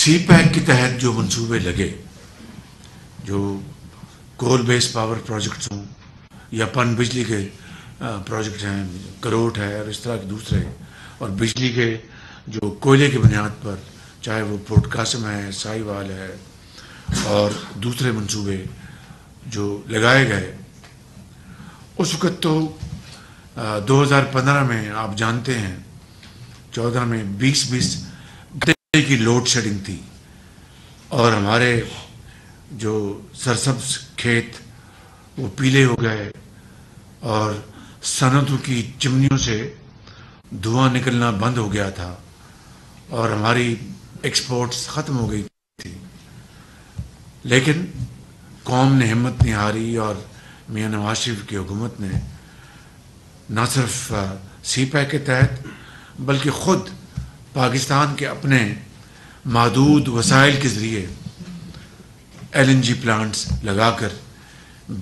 سی pack کے تحت جو منصوبے لگے، جو کول بیس پاور پروجیکٹس ہوں یا پن بجلی کے پروجیکٹ ہیں، کروٹ ہے اور اس طرح کے دوسرے، اور بجلی کے جو کوئلے کی بنیاد پر، چاہے وہ پورٹ قاسم ہے، سائی وال ہے اور دوسرے منصوبے جو لگائے گئے، اس وقت تو 2015 میں آپ جانتے ہیں 14 میں 20 گھنٹے کی لوڈ شیڈنگ تھی، اور ہمارے جو سرسبز کھیت وہ پیلے ہو گئے، اور صنعتوں کی چمنیوں سے دھواں نکلنا بند ہو گیا تھا، اور ہماری ایکسپورٹس ختم ہو گئی تھی. لیکن قوم نے ہمت نہیں ہاری، اور میاں نوازشریف کی حکومت نے نہ صرف سی پیک کے تحت بلکہ خود پاکستان کے اپنے محدود وسائل کے ذریعے LNG پلانٹس لگا کر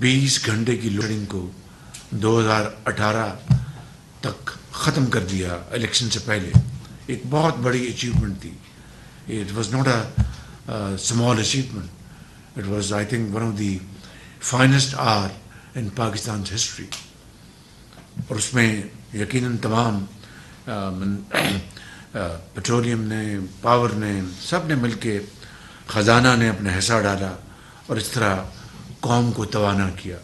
20 گھنٹے کی لوڈنگ کو 2018 تک ختم کر دیا الیکشن سے پہلے. ایک بہت بڑی اچیومنٹ تھی. It was not a small achievement. It was I think one of the finest hour in Pakistan history. اور اس میں یقیناً تمام پیٹرولیم نے، پاور نے، سب نے مل کے، خزانہ نے اپنا حصہ ڈالا، اور اس طرح قوم کو توانا کیا.